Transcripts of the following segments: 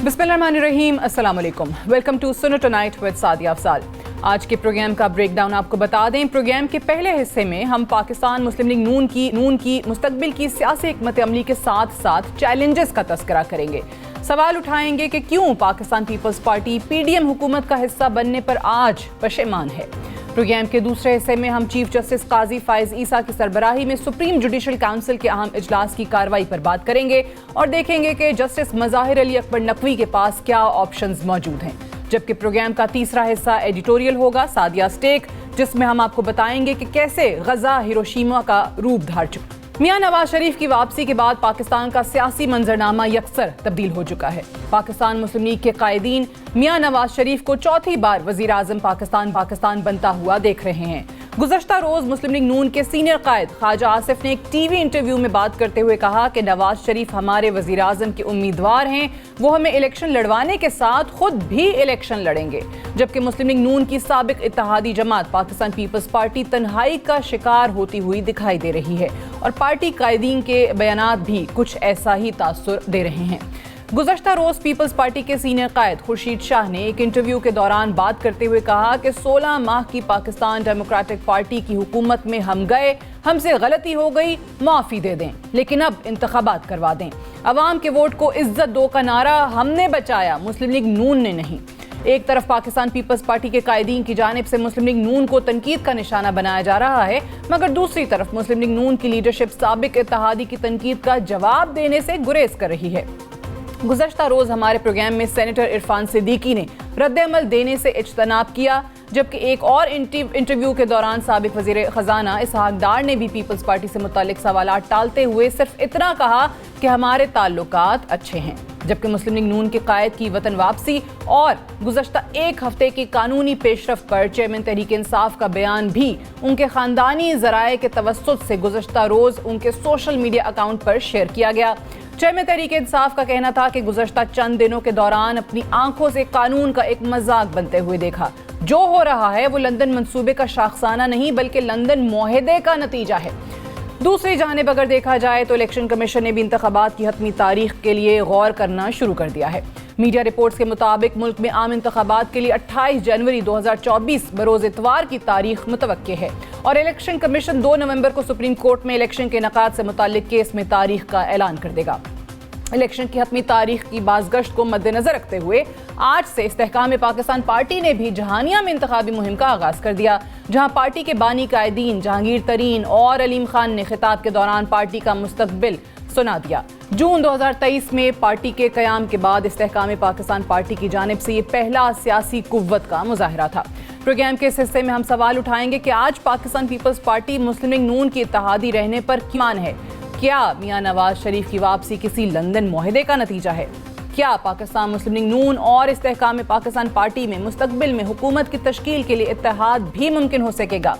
बिस्मिल्लाहिर्रहमानिर्रहीम, अस्सलाम वालेकुम। वेलकम टू सुनो टुनाइट विद सादिया अफजाल। आज के प्रोग्राम का ब्रेकडाउन आपको बता दें। प्रोग्राम के पहले हिस्से में हम पाकिस्तान मुस्लिम लीग नून की मुस्तकबिल की सियासी हिकमत अमली के साथ साथ चैलेंजेस का तस्करा करेंगे। सवाल उठाएंगे कि क्यों पाकिस्तान पीपल्स पार्टी PDM हुकूमत का हिस्सा बनने पर आज पशेमान है। प्रोग्राम के दूसरे हिस्से में हम चीफ जस्टिस काजी फाइज ईसा की सरबराही में सुप्रीम जुडिशल काउंसिल के अहम इजलास की कार्रवाई पर बात करेंगे और देखेंगे कि जस्टिस मज़ाहिर अली अकबर नकवी के पास क्या ऑप्शंस मौजूद हैं। जबकि प्रोग्राम का तीसरा हिस्सा एडिटोरियल होगा सादिया स्टेक, जिसमें हम आपको बताएंगे कि कैसे गजा हिरोशिमा का रूप धार चुका। मियां नवाज शरीफ की वापसी के बाद पाकिस्तान का सियासी मंजरनामा यकसर तब्दील हो चुका है। पाकिस्तान मुस्लिम लीग के कायदीन मियां नवाज शरीफ को चौथी बार वजीर आजम पाकिस्तान बनता हुआ देख रहे हैं। गुज़श्ता रोज मुस्लिम लीग नून के सीनियर कायद ख्वाजा आसिफ ने एक टीवी इंटरव्यू में बात करते हुए कहा कि नवाज शरीफ हमारे वजीर आजम के उम्मीदवार हैं, वो हमें इलेक्शन लड़वाने के साथ खुद भी इलेक्शन लड़ेंगे। जबकि मुस्लिम लीग नून की साबिक इत्तेहादी जमात पाकिस्तान पीपल्स पार्टी तन्हाई का शिकार होती हुई दिखाई दे रही है और पार्टी कायदीन के बयानात भी कुछ ऐसा ही तासुर दे रहे हैं। गुज़श्ता रोज पीपल्स पार्टी के सीनियर कायद खुर्शीद शाह ने एक इंटरव्यू के दौरान बात करते हुए कहा कि 16 माह की पाकिस्तान डेमोक्रेटिक पार्टी की हुकूमत में हम गए, हमसे गलती हो गई, माफ़ी दे दें, लेकिन अब इंतखाबात करवा दें। अवाम के वोट को इज्जत दो का नारा हमने बचाया, मुस्लिम लीग नून ने नहीं। एक तरफ पाकिस्तान पीपल्स पार्टी के कायदीन की जानिब से मुस्लिम लीग नून को तनकीद का निशाना बनाया जा रहा है, मगर दूसरी तरफ मुस्लिम लीग नून की लीडरशिप साबिक इत्तेहादी की तनकीद का जवाब देने से गुरेज कर रही है। गुज़श्ता रोज हमारे प्रोग्राम में सेनेटर इरफान सिद्दीकी ने रद्द-ए-अमल देने से इज्तनाब किया, जबकि एक और इंटरव्यू के दौरान साबिक वज़ीर ख़जाना इसहाक डार ने भी पीपल्स पार्टी से मुताल्लिक सवालात टालते हुए सिर्फ इतना कहा कि हमारे ताल्लुकात अच्छे हैं। जबकि मुस्लिम लीग नून के कायद की वतन वापसी और गुज़श्ता एक हफ्ते की कानूनी पेशरफ पर चेयरमैन तहरीक इंसाफ का बयान भी उनके ख़ानदानी ज़राए के तवस्सुत से गुज़श्ता रोज़ उनके सोशल मीडिया अकाउंट पर शेयर किया गया। चेयरमैन तहरीक इंसाफ का कहना था कि गुज़श्ता चंद दिनों के दौरान अपनी आंखों से कानून का एक मजाक बनते हुए देखा। जो हो रहा है वो लंदन मंसूबे का शाखसाना नहीं बल्कि लंदन मुआहदे का नतीजा है। दूसरी जानिब अगर देखा जाए तो इलेक्शन कमीशन ने भी इंतखाबात की हतमी तारीख के लिए गौर करना शुरू कर दिया है। मीडिया रिपोर्ट्स के मुताबिक मुल्क में आम इंतखाबात के लिए 28 जनवरी 2024 बरोज़ इतवार की तारीख मुतवक्के है और इलेक्शन कमीशन 2 नवंबर को सुप्रीम कोर्ट में इलेक्शन के इनेकाद से मुताल्लिक केस में तारीख का ऐलान कर देगा। इलेक्शन की हतमी तारीख की बाज़गश्त को मद्देनजर रखते हुए आज से इस्तेहकाम पाकिस्तान पार्टी ने भी जहानिया में इंतखाबी मुहिम का आगाज कर दिया, जहां पार्टी के बानी कायदीन जहांगीर तरीन और अलीम खान ने खिताब के दौरान पार्टी का मुस्तकबिल सुना दिया। जून 2023 में पार्टी के क़याम के बाद इस्तेहकाम पाकिस्तान पार्टी की जानिब से ये पहला सियासी कुव्वत का मुजाहिरा था। प्रोग्राम के इस हिस्से में हम सवाल उठाएंगे कि आज पाकिस्तान पीपल्स पार्टी मुस्लिम लीग नून की इत्तेहादी रहने पर कीमान है। क्या मियां नवाज शरीफ की वापसी किसी लंदन मुआहदे का नतीजा है? क्या पाकिस्तान मुस्लिम लीग नून और इस्तेहकाम पाकिस्तान पार्टी में मुस्तकबिल में हुकूमत की तश्कील के लिए इत्तेहाद भी मुमकिन हो सकेगा?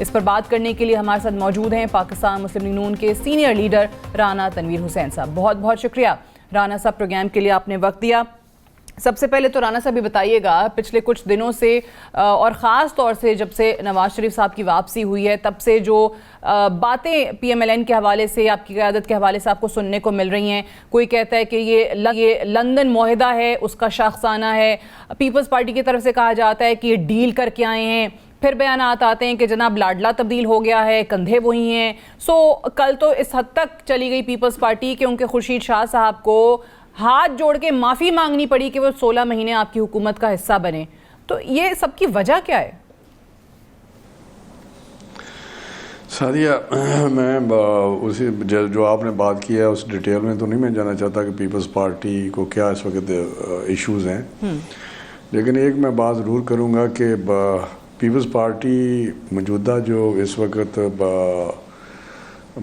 इस पर बात करने के लिए हमारे साथ मौजूद हैं पाकिस्तान मुस्लिम लीग नून के सीनियर लीडर राना तनवीर हुसैन साहब। बहुत बहुत शुक्रिया राना साहब, प्रोग्राम के लिए आपने वक्त दिया। सबसे पहले तो राना साहब भी बताइएगा, पिछले कुछ दिनों से और ख़ास तौर से जब से नवाज शरीफ साहब की वापसी हुई है तब से जो बातें PMLN के हवाले से, आपकी क़यादत के हवाले से आपको सुनने को मिल रही हैं। कोई कहता है कि ये लंदन मुआहदा है, उसका शाखसाना है। पीपल्स पार्टी की तरफ से कहा जाता है कि ये डील करके आए हैं। फिर बयानात आते हैं कि जनाब लाडला तब्दील हो गया है, कंधे वही हैं। कल तो इस हद तक चली गई पीपल्स पार्टी कि उनके खुर्शीद शाह साहब को हाथ जोड़ के माफ़ी मांगनी पड़ी कि वो 16 महीने आपकी हुकूमत का हिस्सा बने। तो ये सबकी वजह क्या है? सादिया, मैं उसी जो आपने बात की है उस डिटेल में तो नहीं मैं जानना चाहता कि पीपल्स पार्टी को क्या इस वक्त इश्यूज़ हैं, लेकिन एक मैं बात ज़रूर करूँगा कि पीपल्स पार्टी मौजूदा जो इस वक्त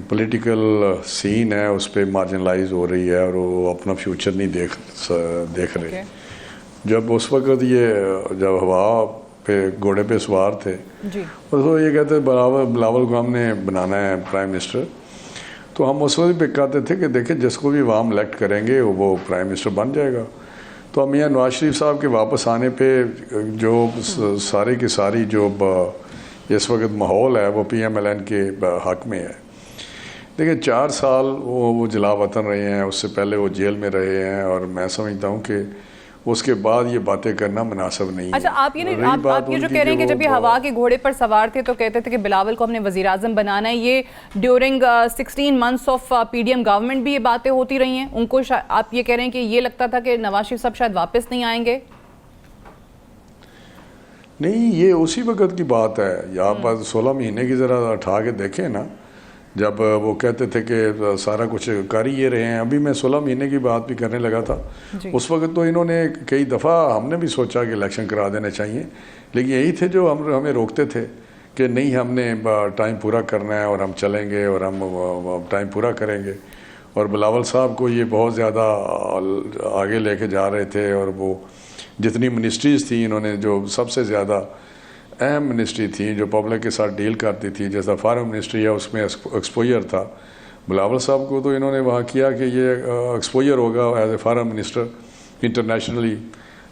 पॉलिटिकल सीन है उस पर मार्जिनलाइज हो रही है और वो अपना फ्यूचर नहीं देख रहे। जब उस वक्त जब हवा पे घोड़े पे सवार थे तो ये कहते बिलावल को हमने बनाना है प्राइम मिनिस्टर, तो हम उस वक्त पे कहते थे कि देखें जिसको भी अवाम इलेक्ट करेंगे वो प्राइम मिनिस्टर बन जाएगा। तो अब मियां नवाज शरीफ साहब के वापस आने पे जो सारी की सारी जो इस वक्त माहौल है वो PMLN के हक में है। देखिए 4 साल वो जलावतन रहे हैं, उससे पहले वो जेल में रहे हैं, और मैं समझता हूँ कि उसके बाद ये बातें करना मुनासिब नहीं है। अच्छा, आप ये नहीं, आप ये जो कह रहे हैं कि जब ये हवा के घोड़े पर सवार थे तो कहते थे कि बिलावल को हमने वज़ीर आज़म बनाना है, ये during 16 months of PDM government भी ये बातें होती रही हैं उनको। आप ये कह रहे हैं कि ये लगता था कि नवाज शरीफ साहब शायद वापस नहीं आएंगे? नहीं, ये उसी वक्त की बात है। आप 16 महीने की ज़रा उठा के देखें ना, जब वो कहते थे कि सारा कुछ कर ही ये रहे हैं। अभी मैं 16 महीने की बात भी करने लगा था। उस वक्त तो इन्होंने कई दफ़ा, हमने भी सोचा कि इलेक्शन करा देने चाहिए, लेकिन यही थे जो हमें रोकते थे कि नहीं, हमने टाइम पूरा करना है और हम चलेंगे और हम टाइम पूरा करेंगे। और बिलावल साहब को ये बहुत ज़्यादा आगे लेके जा रहे थे, और वो जितनी मिनिस्ट्रीज़ थी, इन्होंने जो सबसे ज़्यादा अहम मिनिस्ट्री थी जो पब्लिक के साथ डील करती थी, जैसा फॉरेन मिनिस्ट्री है, उसमें एक्सपोजर था। बिलावल साहब को तो इन्होंने वहाँ किया कि ये एक्सपोजर होगा as a foreign minister internationally,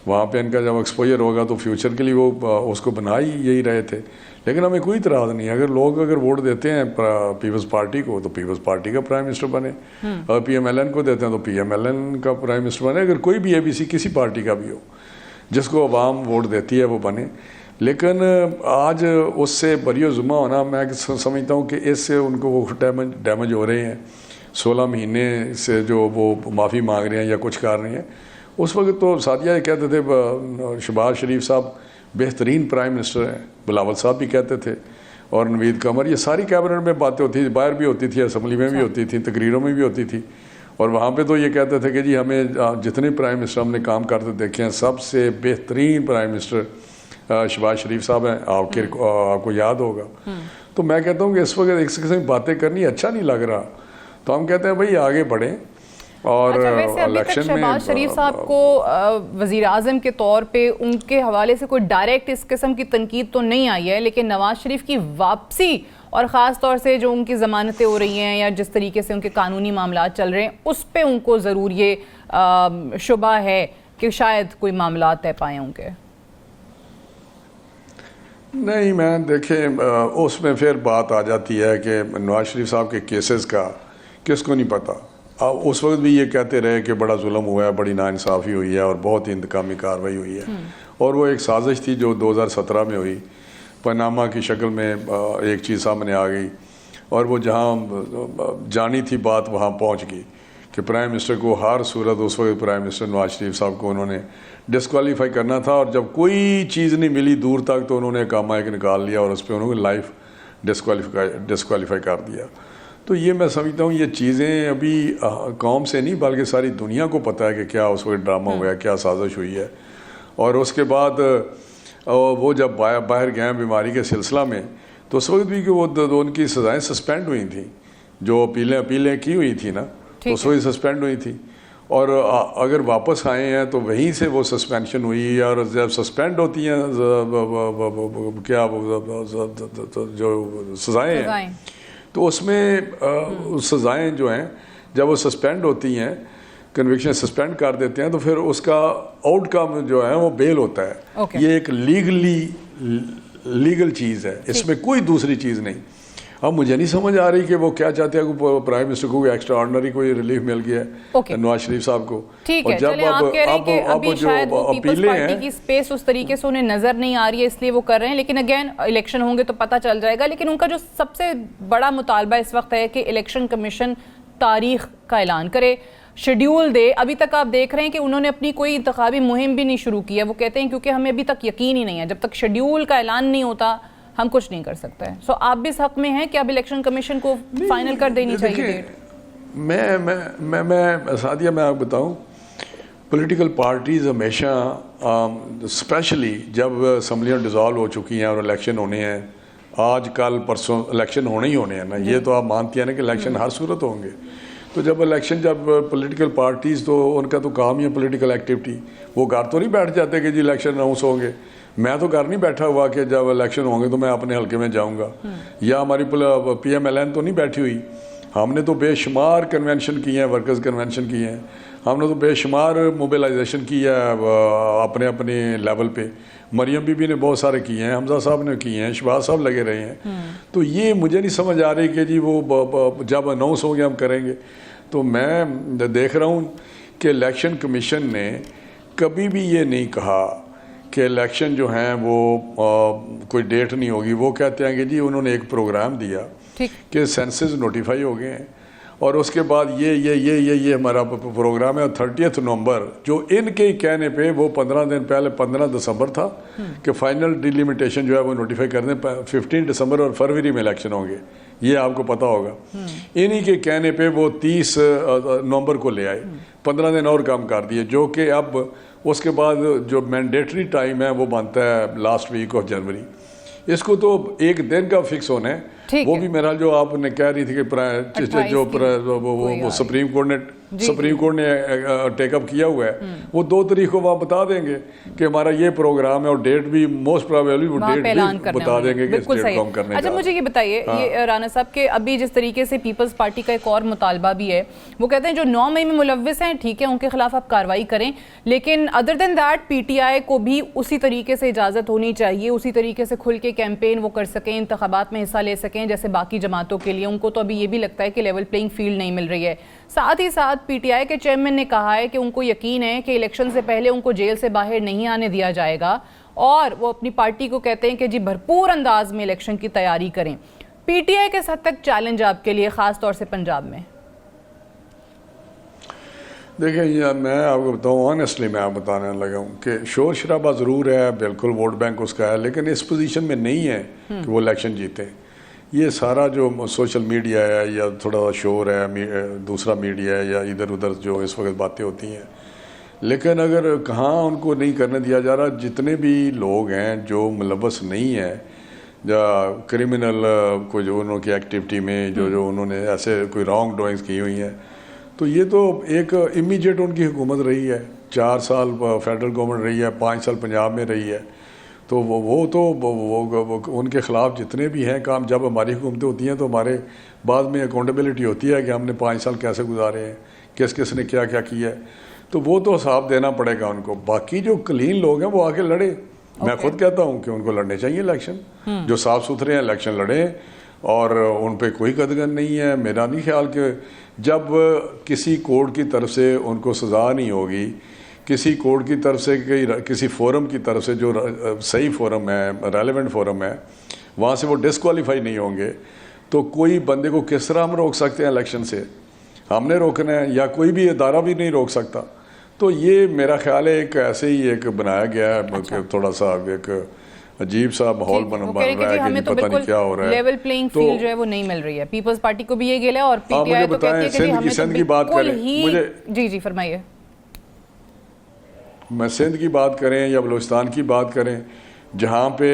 वहाँ पे इनका जब एक्सपोजर होगा तो फ्यूचर के लिए वो उसको बना ही यही रहे थे। लेकिन हमें कोई इतराज़ नहीं, अगर वोट देते हैं पीपल्स पार्टी को तो पीपल्स पार्टी का प्राइम मिनिस्टर बने, अगर PMLN को देते हैं तो PMLN का प्राइम मिनिस्टर बने, अगर कोई भी ABC किसी पार्टी का भी हो, जिसको अवाम वोट देती है वो बने। लेकिन आज उससे बरियो जुमा होना, मैं समझता हूँ कि इससे उनको वो डैमेज हो रहे हैं। 16 महीने से जो वो माफ़ी मांग रहे हैं या कुछ कर रहे हैं, उस वक्त तो सादिया कहते थे शहबाज शरीफ साहब बेहतरीन प्राइम मिनिस्टर हैं, बिलावल साहब भी कहते थे, और नवीद कमर, ये सारी कैबिनेट में बातें होती थी, बाहर भी होती थी, असम्बली में भी होती थी, तकरीरों में भी होती थी। और वहाँ पे तो ये कहते थे कि जी हमें जितने प्राइम मिनिस्टर हमने काम करते देखे हैं, सबसे बेहतरीन प्राइम मिनिस्टर शहबाज शरीफ साहब हैं। आपको याद होगा। तो मैं कहता हूँ कि इस वक्त एक किस्म की बातें करनी अच्छा नहीं लग रहा, तो हम कहते हैं भाई आगे बढ़ें। और इलेक्शन में शहबाज शरीफ साहब को वज़ीर आज़म के तौर पे उनके हवाले से कोई डायरेक्ट इस किस्म की तनकीद तो नहीं आई है, लेकिन नवाज शरीफ की वापसी और ख़ास तौर से जो उनकी ज़मानतें हो रही हैं या जिस तरीके से उनके कानूनी मामला चल रहे हैं, उस पर उनको ज़रूर ये शुबा है कि शायद कोई मामला तय पाए उनके। नहीं, मैं देखें उसमें फिर बात आ जाती है कि नवाज शरीफ साहब के केसेस का किसको नहीं पता। उस वक्त भी ये कहते रहे कि बड़ा जुल्म हुआ है, बड़ी नाइंसाफ़ी हुई है और बहुत ही इंतकामी कार्रवाई हुई है, और वो एक साजिश थी जो 2017 में हुई, पनामा की शक्ल में एक चीज़ सामने आ गई, और वो जहाँ जानी थी बात वहाँ पहुँच गई कि प्राइम मिनिस्टर को हर सूरत, उस वक्त प्राइम मिनिस्टर नवाज शरीफ साहब को उन्होंने डिस्क्वालीफाई करना था, और जब कोई चीज़ नहीं मिली दूर तक तो उन्होंने कामा एक निकाल लिया और उस पर उन्होंने लाइफ डिस्क्वालीफाई कर दिया। तो ये मैं समझता हूँ ये चीज़ें अभी कौम से नहीं बल्कि सारी दुनिया को पता है कि क्या उस वक्त ड्रामा हुआ है, क्या साजिश हुई है। और उसके बाद वो जब बाहर गए बीमारी के सिलसिला में, तो उस वक्त भी कि वो उनकी सज़ाएँ सस्पेंड हुई थी, जो अपीलें की हुई थी ना, तो उस वक्त सस्पेंड हुई थी, और अगर वापस आए हैं तो वहीं से वो सस्पेंशन हुई। और जब सस्पेंड होती हैं क्या जो सज़ाएँ हैं, तो उसमें सज़ाएँ जो हैं जब वो सस्पेंड होती हैं, कन्विक्शन सस्पेंड कर देते हैं, तो फिर उसका आउटकम जो है वो बेल होता है। ये एक लीगल चीज़ है, इसमें कोई दूसरी चीज़ नहीं। अब मुझे नहीं समझ आ रही कि वो क्या चाहते हैं कि प्राइम मिनिस्टर को एक्स्ट्रा ऑर्डिनरी कोई रिलीफ मिल गया है नवाज शरीफ साहब को। ठीक है, चले आप कह रहे हैं कि अभी शायद वो पीपल्स पार्टी की स्पेस उस तरीके से उन्हें नजर नहीं आ रही है, इसलिए वो कर रहे हैं। लेकिन अगेन इलेक्शन होंगे तो पता चल जाएगा। लेकिन उनका जो सबसे बड़ा मुतालबा इस वक्त है कि इलेक्शन कमीशन तारीख का ऐलान करे, शेड्यूल दे। अभी तक आप देख रहे हैं कि उन्होंने अपनी कोई इंतखाबी मुहिम भी नहीं शुरू की है। वो कहते हैं क्योंकि हमें अभी तक यकीन ही नहीं है, जब तक शेड्यूल का ऐलान नहीं होता हम कुछ नहीं कर सकते हैं। सो आप भी इस हक में हैं कि अब इलेक्शन कमीशन को फाइनल कर देनी चाहिए डेट? मैं सादिया, मैं आपको बताऊं, पॉलिटिकल पार्टीज हमेशा स्पेशली जब असम्बलियाँ डिज़ोल्व हो चुकी हैं और इलेक्शन होने हैं, आज कल परसों इलेक्शन होने ही होने हैं ना, ये तो आप मानती हैं ना कि इलेक्शन हर सूरत होंगे। तो जब पॉलिटिकल पार्टीज़, तो उनका तो काम ही है पॉलिटिकल एक्टिविटी, वो घर तो नहीं बैठ जाते कि जी इलेक्शन अनाउंस होंगे। मैं तो घर नहीं बैठा हुआ कि जब इलेक्शन होंगे तो मैं अपने हल्के में जाऊंगा, या हमारी PMLN तो नहीं बैठी हुई हमने तो बेशुमार कन्वेंशन किए हैं, वर्कर्स कन्वेंशन किए हैं, हमने तो बेशुमार मोबिलाइजेशन किया है अपने अपने लेवल पे। मरियम बीबी ने बहुत सारे किए हैं, हमजा साहब ने किए हैं, शहबाज साहब लगे रहे हैं। तो ये मुझे नहीं समझ आ रही कि जी वो जब अनाउंस हो गया हम करेंगे। तो मैं देख रहा हूँ कि इलेक्शन कमीशन ने कभी भी ये नहीं कहा कि इलेक्शन जो हैं वो कोई डेट नहीं होगी। वो कहते हैं कि जी उन्होंने एक प्रोग्राम दिया कि सेंसस नोटिफाई हो गए हैं और उसके बाद ये हमारा प्रोग्राम है। 30 नवंबर जो इनके कहने पे वो 15 दिन पहले 15 दिसंबर था कि फाइनल डिलिमिटेशन जो है वो नोटिफाई कर दें। 15 दिसंबर और फरवरी में इलेक्शन होंगे, ये आपको पता होगा। इन्हीं के कहने पे वो 30 नवंबर को ले आए, 15 दिन और कम कर दिए, जो कि अब उसके बाद जो मैंडेटरी टाइम है वो बनता है लास्ट वीक ऑफ जनवरी। इसको तो एक दिन का फिक्स होना है। वो भी मेरा जो आपने कह रही थी कि जो वो सुप्रीम कोर्ट ने टेकअप किया हुआ है, वो 2 तारीख को वहाँ बता देंगे कि हमारा ये प्रोग्राम है और डेट भी मोस्ट प्रोबेबली वो डेट भी बता देंगे कि इस डेट को हम करने। अच्छा, मुझे ये बताइए, ये राना साहब के अभी जिस तरीके से पीपल्स पार्टी का एक और मुतालबा भी है, वो कहते हैं जो 9 मई में मुलव्विस हैं, ठीक है, उनके खिलाफ आप कार्रवाई करें, लेकिन अदर देन दैट PTI को भी उसी तरीके से इजाज़त होनी चाहिए, उसी तरीके से खुल के कैंपेन वो कर सकें, इंतखाबात में हिस्सा ले सकें जैसे बाकी जमातों के लिए। उनको तो अभी ये भी लगता है कि लेवल प्लेइंग फील्ड नहीं मिल रही है। साथ ही साथ PTI के चेयरमैन ने कहा है कि उनको यकीन है कि इलेक्शन से पहले उनको जेल से बाहर नहीं आने दिया जाएगा और वो अपनी पार्टी को कहते हैं कि जी भरपूर अंदाज में इलेक्शन की तैयारी करें। PTI किस हद तक चैलेंज आपके लिए, ख़ास तौर से पंजाब में? देखिए, मैं आपको बताऊँ ऑनेस्टली, मैं आपको बताने लगा हूँ कि शोर शराबा ज़रूर है, बिल्कुल वोट बैंक उसका है, लेकिन इस पोजीशन में नहीं है कि वो इलेक्शन जीते। ये सारा जो सोशल मीडिया है या थोड़ा शोर है, दूसरा मीडिया है या इधर उधर जो इस वक्त बातें होती हैं, लेकिन अगर कहाँ उनको नहीं करने दिया जा रहा। जितने भी लोग हैं जो मुलव्वस नहीं है या क्रिमिनल कोई जो उनकी एक्टिविटी में जो उन्होंने ऐसे कोई रॉन्ग डूइंग्स की हुई हैं, तो ये तो एक इमीडिएट उनकी हुकूमत रही है। 4 साल फेडरल गवर्नमेंट रही है, 5 साल पंजाब में रही है, तो वो उनके ख़िलाफ़ जितने भी हैं काम, जब हमारी हुकूमतें होती हैं तो हमारे बाद में अकाउंटेबिलिटी होती है कि हमने 5 साल कैसे गुजारे हैं, किस किस ने क्या क्या किया है, तो वो तो हिसाब देना पड़ेगा उनको। बाकी जो क्लीन लोग हैं वो आके लड़े। मैं खुद कहता हूँ कि उनको लड़ने चाहिए इलेक्शन, जो साफ़ सुथरे हैं इलेक्शन लड़ें और उन पर कोई कदगन नहीं है। मेरा नहीं ख्याल कि जब किसी कोर्ट की तरफ से उनको सज़ा नहीं होगी, किसी कोर्ट की तरफ से किसी फोरम की तरफ से जो सही फोरम है, रेलेवेंट फोरम है, वहाँ से वो डिस्क्वालीफाई नहीं होंगे, तो कोई बंदे को किस तरह हम रोक सकते हैं इलेक्शन से? हमने रोकना है या कोई भी इदारा भी नहीं रोक सकता। तो ये मेरा ख्याल है एक ऐसे ही एक बनाया गया है। अच्छा। थोड़ा सा एक अजीब सा माहौल बन रहा है कि तो पता नहीं क्या हो रहा है। लेवल प्लेइंग फील्ड जो है वो नहीं मिल रही है। पीपल्स पार्टी को भी ये गिला और PTI तो कहती है कि हमें सिंध की बात करें, मुझे जी फरमाइए। मैं सिंध की बात करें या बलूचिस्तान की बात करें, जहाँ पे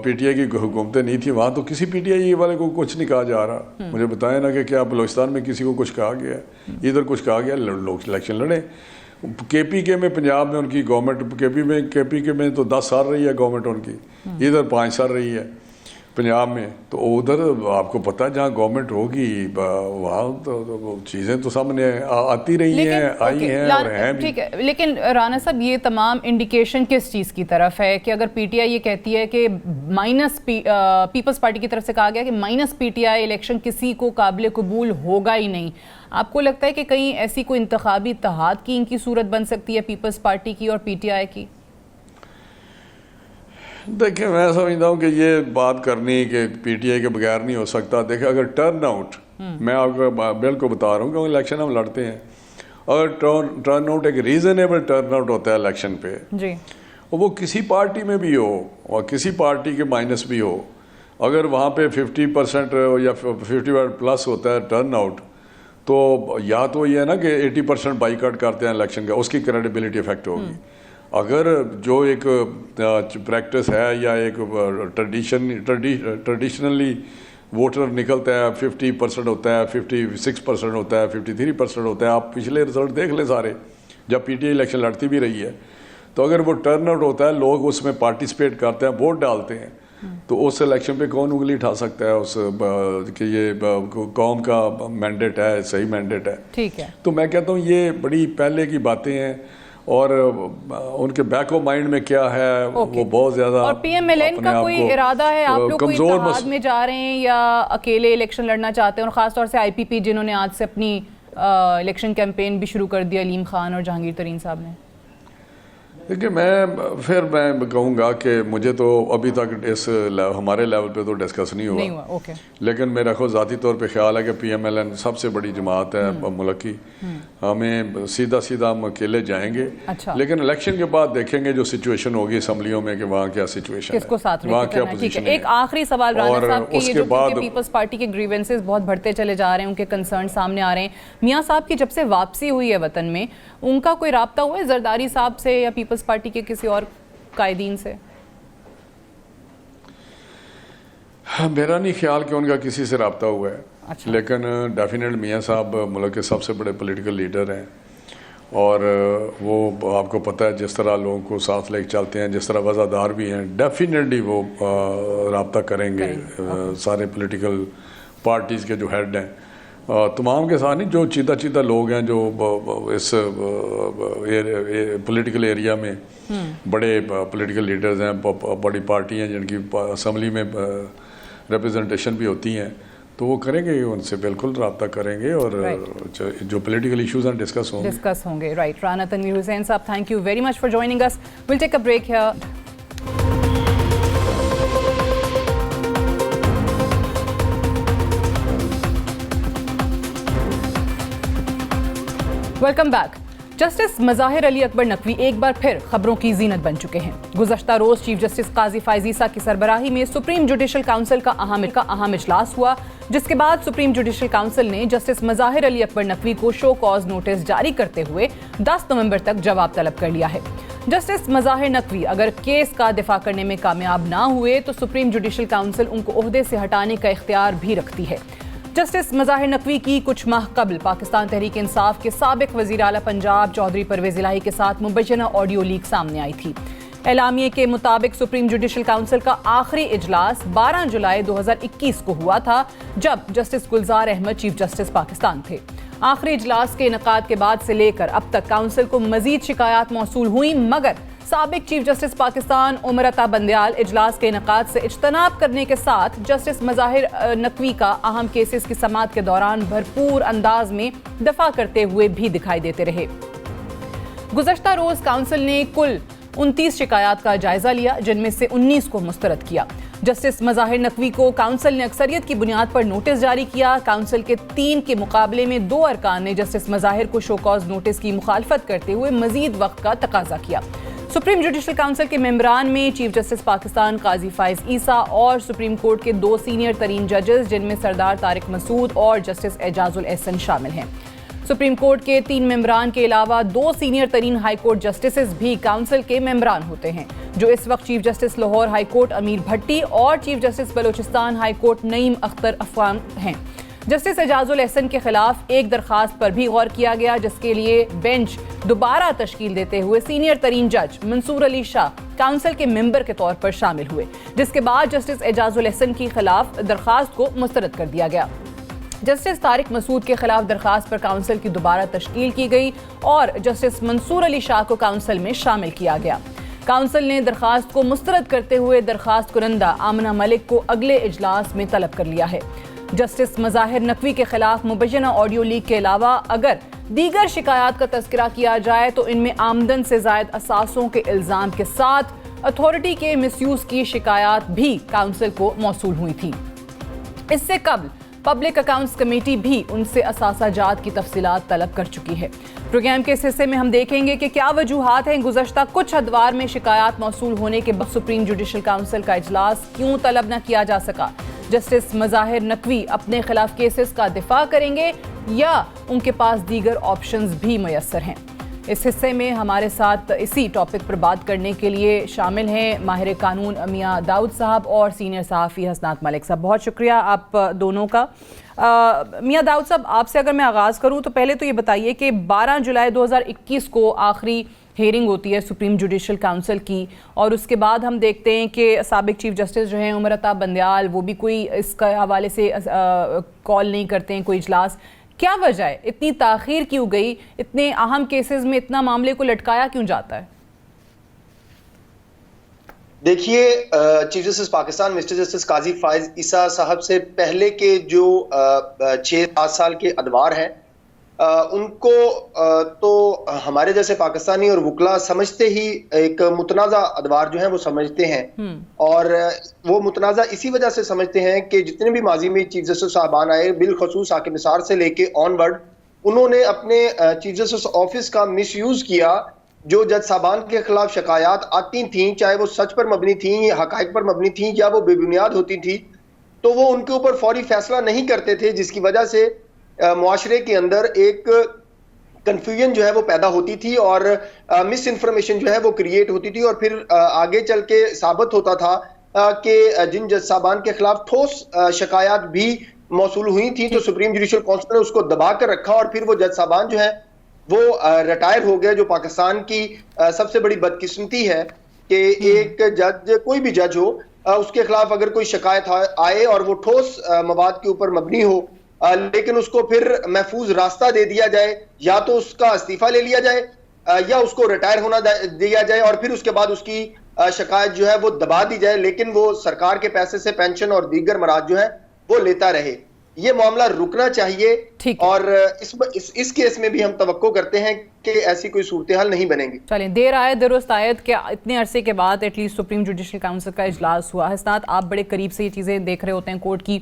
PTI की हुकूमतें नहीं थी, वहाँ तो किसी PTI वाले को कुछ नहीं कहा जा रहा। मुझे बताएं ना कि क्या बलूचिस्तान में किसी को कुछ कहा गया, इधर कुछ कहा गया? लोग इलेक्शन लड़े। KPK में, पंजाब में उनकी गवर्नमेंट, KPK में तो 10 साल रही है गवर्नमेंट उनकी, इधर 5 साल रही है पंजाब में। तो उधर आपको पता है जहाँ गवर्नमेंट होगी वहाँ तो चीज़ें तो सामने आती रही हैं, आई हैं और हैं भी। ठीक है, लेकिन राना साहब ये तमाम इंडिकेशन किस चीज़ की तरफ है कि अगर PTI ये कहती है कि पीपल्स पार्टी की तरफ से कहा गया कि -PTI इलेक्शन किसी को काबिल कबूल होगा ही नहीं, आपको लगता है कि कहीं ऐसी कोई इंतखाबी इत्तेहाद की इनकी सूरत बन सकती है पीपल्स पार्टी की और PTI की? देखिए, मैं समझता हूँ कि ये बात करनी कि PTI के बगैर नहीं हो सकता। देखिए, अगर टर्न आउट, मैं आपको बिल्कुल बता रहा हूँ कि इलेक्शन हम लड़ते हैं, अगर टर्न आउट एक रीज़नेबल टर्न आउट होता है इलेक्शन पे जी, और वो किसी पार्टी में भी हो और किसी पार्टी के माइनस भी हो, अगर वहाँ पे 50% या 50+ होता है टर्न आउट, तो या तो ये है ना कि 80% बाइकआउट करते हैं इलेक्शन का, उसकी क्रेडिबिलिटी इफेक्ट होगी। अगर जो एक प्रैक्टिस है या एक ट्रेडिशनली वोटर निकलता है 50% होता है, 56% होता है, 53% होता है, आप पिछले रिजल्ट देख लें सारे, जब PTI इलेक्शन लड़ती भी रही है, तो अगर वो टर्न आउट होता है, लोग उसमें पार्टिसिपेट करते हैं, वोट डालते हैं, तो उस इलेक्शन पे कौन उंगली उठा सकता है उस कि ये कौम का मैंडेट है, सही मैंडेट है। ठीक है, तो मैं कहता हूँ ये बड़ी पहले की बातें हैं और उनके बैक ऑफ माइंड में क्या है वो बहुत ज्यादा। और PMLN का कोई इरादा है, आप लोग कोई इत्तेहाद में जा रहे हैं या अकेले इलेक्शन लड़ना चाहते हैं? और खासतौर से IPP जिन्होंने आज से अपनी इलेक्शन कैंपेन भी शुरू कर दिया, अलीम खान और जहांगीर तरीन साहब ने। देखिए मैं कहूँगा कि मुझे तो अभी तक हमारे लेवल पे तो डिस्कस नहीं हुआ। ओके। लेकिन मेरा खुद ज़ाती तौर पे ख्याल है कि PMLN सबसे बड़ी जमात है मुल्क की। हमें सीधा हम अकेले जाएंगे। अच्छा। लेकिन इलेक्शन के बाद देखेंगे जो सिचुएशन होगी असम्बलियों में कि वहाँ क्या सिचुएशन है, किसको साथ वहाँ क्या पोजीशन पोजीशन है। एक आखिरी सवाल राना साहब के, ये जो पीपल्स पार्टी के ग्रीवेंसेस बहुत बढ़ते चले जा रहे हैं, उनके कंसर्न सामने आ रहे हैं। मियाँ साहब की जब से वापसी हुई है वतन में, उनका कोई राब्ता हुआ है जरदारी साहब से या पीपल्स पार्टी के किसी और कायदीन से? मेरा नहीं ख्याल कि उनका किसी से रब्ता हुआ है। अच्छा। लेकिन डेफिनेट मियाँ साहब मुल्क के सबसे बड़े पॉलिटिकल लीडर हैं और वो आपको पता है जिस तरह लोगों को साथ लेके चलते हैं, जिस तरह वज़ादार भी हैं, डेफिनेटली वो रब्ता करेंगे सारे पॉलिटिकल पार्टीज़ के जो हेड हैं तमाम के साथ नहीं, जो चीता लोग हैं जो इस पॉलिटिकल एरिया में बड़े पॉलिटिकल लीडर्स हैं, बड़ी पार्टी हैं जिनकी असम्बली में रिप्रेजेंटेशन भी होती हैं, तो वो करेंगे, उनसे बिल्कुल रब्ता करेंगे और जो पॉलिटिकल इश्यूज हैं डिस्कस होंगे। राइट। राना तनवीर हुसैन साहब, thank you very much for joining us. Will take a break here. Welcome back. Justice Mazahir Ali Akbar Naqvi एक बार फिर खबरों की जीनत बन चुके हैं। गुज़श्ता रोज चीफ जस्टिस काजी फ़ाइज़ ईसा की सरबराही में सुप्रीम जुडिशल काउंसिल का अहम इजलास हुआ, जिसके बाद सुप्रीम जुडिशल काउंसिल ने जस्टिस मज़ाहिर अली अकबर नकवी को शो कॉज नोटिस जारी करते हुए 10 नवंबर तक जवाब तलब कर लिया है। जस्टिस मज़ाहिर नकवी अगर केस का दिफा करने में कामयाब ना हुए तो सुप्रीम जुडिशल काउंसिल उनको ओहदे से हटाने का इख्तियार भी रखती है। जस्टिस मज़ाहिर नकवी की कुछ माह कबल पाकिस्तान तहरीक इंसाफ के साबिक वज़ीर आला पंजाब चौधरी परवेज़ इलाही के साथ मुबैना ऑडियो लीक सामने आई थी। एलामिये के मुताबिक सुप्रीम जुडिशल काउंसिल का आखिरी इजलास 12 जुलाई 2021 को हुआ था, जब जस्टिस गुलजार अहमद चीफ जस्टिस पाकिस्तान थे। आखिरी इजलास के इनेकाद के बाद से लेकर अब तक काउंसिल को मजीद शिकायत मौसूल हुई, मगर साबिक चीफ जस्टिस पाकिस्तान उमर अता बंदयाल इजलास के इनेकाद से इज्तनाब करने के साथ जस्टिस मज़ाहिर नकवी का अहम केसेस की समाअत के दौरान भरपूर अंदाज में दफा करते हुए भी दिखाई देते रहे। गुज़श्ता रोज काउंसिल ने कुल 29 शिकायत का जायजा लिया, जिनमें से 19 को मुस्तरद किया। जस्टिस मज़ाहिर नकवी को काउंसिल ने अक्सरियत की बुनियाद पर नोटिस जारी किया। काउंसिल के 3 के मुकाबले में 2 अरकान ने जस्टिस मज़ाहिर को शो कॉज नोटिस की मुखालफत करते हुए मजीद वक्त का तकाजा किया। सुप्रीम जुडिशल काउंसिल के मेंबरान में चीफ जस्टिस पाकिस्तान काजी फ़ाइज़ ईसा और सुप्रीम कोर्ट के 2 सीनियर तरीन जजेस जिनमें सरदार तारिक मसूद और जस्टिस एजाजुल एहसन शामिल हैं। सुप्रीम कोर्ट के 3 मेंबरान के अलावा 2 सीनियर तरीन हाई कोर्ट जस्टिस भी काउंसिल के मेंबरान होते हैं, जो इस वक्त chief justice Lahore high court अमीर भट्टी और chief justice Balochistan high court Naeem Akhtar Afghan हैं। जस्टिस एजाजुल एहसन के खिलाफ एक दरखास्त पर भी गौर किया गया, जिसके लिए बेंच दोबारा तश्कील देते हुए सीनियर तरीन जज मंसूर अली शाह काउंसिल के मेंबर के तौर पर शामिल हुए, जिसके बाद जस्टिस एजाजुल एहसन के खिलाफ दरखास्त को मुस्तरद कर दिया गया। जस्टिस तारिक मसूद के खिलाफ दरखास्त पर काउंसिल की दोबारा तश्कील की गई और जस्टिस मंसूर अली शाह को काउंसिल में शामिल किया गया। काउंसिल ने दरखास्त को मुस्तरद करते हुए दरखास्त कुरंदा आमना मलिक को अगले इजलास में तलब कर लिया है। जस्टिस मज़ाहिर नकवी के खिलाफ मुबैना ऑडियो लीक के अलावा अगर दीगर शिकायत का तज़किरा किया जाए तो इनमें आमदन से ज़ायद असासों के इल्ज़ाम के साथ अथॉरिटी के मिसयूज़ की शिकायत भी काउंसिल को मौसूल हुई थी। इससे कबल पब्लिक अकाउंट्स कमेटी भी उनसे असासाजात की तफसीलात तलब कर चुकी है। प्रोग्राम के इस हिस्से में हम देखेंगे कि क्या वजूहात हैं गुज़श्ता कुछ अदवार में शिकायत मौसूल होने के बाद सुप्रीम जुडिशल काउंसिल का इजलास क्यों तलब न किया जा सका। जस्टिस मज़ाहिर नकवी अपने खिलाफ केसेस का दिफा करेंगे या उनके पास दीगर ऑप्शंस भी मुयस्सर हैं। इस हिस्से में हमारे साथ इसी टॉपिक पर बात करने के लिए शामिल हैं माहिर कानून मियाँ दाऊद साहब और सीनियर सहाफ़ी हसनात मलिक साहब। बहुत शुक्रिया आप दोनों का। मियाँ दाऊद साहब, आपसे अगर मैं आगाज़ करूँ तो पहले तो ये बताइए कि 12 जुलाई 2021 को आखिरी हेयरिंग होती है सुप्रीम जुडिशल काउंसिल की, और उसके बाद हम देखते हैं कि साबिक चीफ जस्टिस जो हैं उमर अता बंदयाल, वो भी कोई इसका हवाले से कॉल नहीं करते हैं कोई इजलास। क्या वजह है, इतनी ताख़ीर क्यों गई? इतने अहम केसेस में इतना मामले को लटकाया क्यों जाता है? देखिए, chief justice Pakistan mister justice Qazi Faez Isa साहब से पहले के जो 6-7 साल के अदवार हैं, उनको तो हमारे जैसे पाकिस्तानी और वकला समझते ही एक मुतनाज़ा अदवार जो है वो समझते हैं। और वो मुतनाज़ा इसी वजह से समझते हैं कि जितने भी माजी में चीफ जस्टिस साहबान आए, बिलखसूस हाकिम निसार से लेके ऑनवर्ड, उन्होंने अपने चीफ जस्टिस ऑफिस का मिसयूज किया। जो जज साहबान के खिलाफ शिकायत आती थी, चाहे वो सच पर मबनी थी, हकायक पर मबनी थी, या वो बेबुनियाद होती थी, तो वो उनके ऊपर फौरी फैसला नहीं करते थे, जिसकी वजह से मुआशरे के अंदर एक कंफ्यूजन जो है वो पैदा होती थी और मिस इन्फॉर्मेशन जो है वो क्रिएट होती थी। और फिर आगे चल के साबित होता था कि जिन जज साहबान के खिलाफ ठोस शिकायत भी मौसूल हुई थी, तो सुप्रीम जुडिशल काउंसिल ने उसको दबा कर रखा और फिर वो जज साहबान जो है वो रिटायर हो गए। जो पाकिस्तान की सबसे बड़ी बदकिस्मती है कि एक जज, कोई भी जज हो, उसके खिलाफ अगर कोई शिकायत आए और वो ठोस मवाद के ऊपर मबनी हो, लेकिन उसको फिर महफूज रास्ता दे दिया जाए, या तो उसका इस्तीफा ले लिया जाए या उसको रिटायर होना दिया जाए, और फिर उसके बाद उसकी शिकायत जो है वो दबा दी जाए, लेकिन वो सरकार के पैसे से पेंशन और दीगर मराज जो है वो लेता रहे। ये मामला रुकना चाहिए और इस केस में भी हम तवक्को करते हैं कि ऐसी कोई सूरत हाल नहीं बनेगी। चलें, देर आए दुरुस्त आयत के इतने अरसे के बाद एटलीस्ट सुप्रीम जुडिशल काउंसिल का इजलास हुआ। हसनात, आप बड़े करीब से ये चीज़ें देख रहे होते हैं कोर्ट की,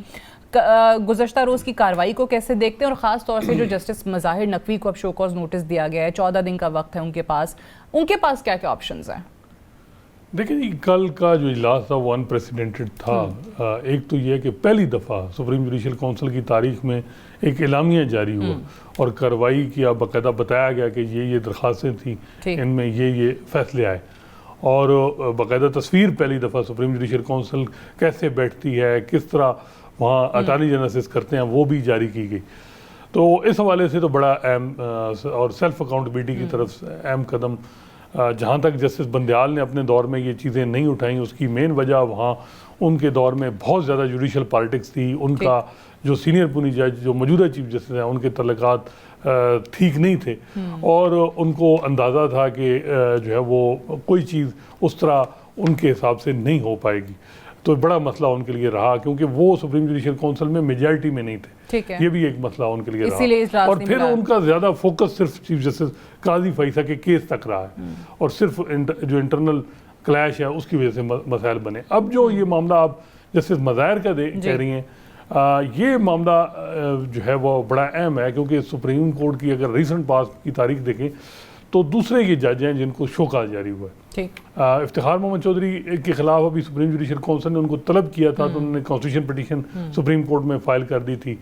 गुज़श्ता रोज़ की कार्रवाई को कैसे देखते हैं? और ख़ास तौर से जो जस्टिस मज़ाहिर नकवी को अब शो कॉज नोटिस दिया गया है, 14 दिन का वक्त है उनके पास क्या क्या ऑप्शंस हैं? देखिए, कल का जो इजलास था वो अनप्रेसिडेंटेड था। एक तो ये कि पहली दफ़ा सुप्रीम जुडिशल काउंसिल की तारीख में एक एलामिया जारी हुआ और कार्रवाई किया, बाकायदा बताया गया कि ये दरख्वास्तें थी, इनमें ये फैसले आए, और बाकायदा तस्वीर पहली दफ़ा सुप्रीम जुडिशल काउंसिल कैसे बैठती है, किस तरह वहाँ अटॉर्नी जनरल असिस्ट करते हैं, वो भी जारी की गई। तो इस हवाले से तो बड़ा अहम और सेल्फ अकाउंटेबिलिटी की तरफ अहम कदम, जहाँ तक जस्टिस बंदयाल ने अपने दौर में ये चीज़ें नहीं उठाई, उसकी मेन वजह वहाँ उनके दौर में बहुत ज़्यादा जुडिशल पॉलिटिक्स थी। उनका जो सीनियर पुनी जज, जो मौजूदा चीफ जस्टिस हैं, उनके तल्लुकात ठीक नहीं थे, और उनको अंदाज़ा था कि जो है वो कोई चीज़ उस तरह उनके हिसाब से नहीं हो पाएगी। तो बड़ा मसला उनके लिए रहा, क्योंकि वो सुप्रीम जुडिशल काउंसिल में मेजॉरिटी में नहीं थे। ये भी एक मसला उनके लिए रहा। और फिर उनका ज़्यादा फोकस सिर्फ चीफ जस्टिस काजी फाइसा के केस तक रहा है, और सिर्फ जो इंटरनल क्लैश है उसकी वजह से मसाइल बने। अब जो ये मामला आप जस्टिस मज़ाहिर का कह रही हैं, ये मामला जो है वो बड़ा अहम है, क्योंकि सुप्रीम कोर्ट की अगर रिसेंट पास की तारीख देखें तो दूसरे ये जज हैं जिनको शोकाज जारी हुआ है। इफ्तिखार मोहम्मद चौधरी के खिलाफ अभी सुप्रीम जुडिशल काउंसिल ने उनको तलब किया था, तो उन्होंने कॉन्स्टिट्यूशन पिटीशन सुप्रीम कोर्ट में फाइल कर दी थी।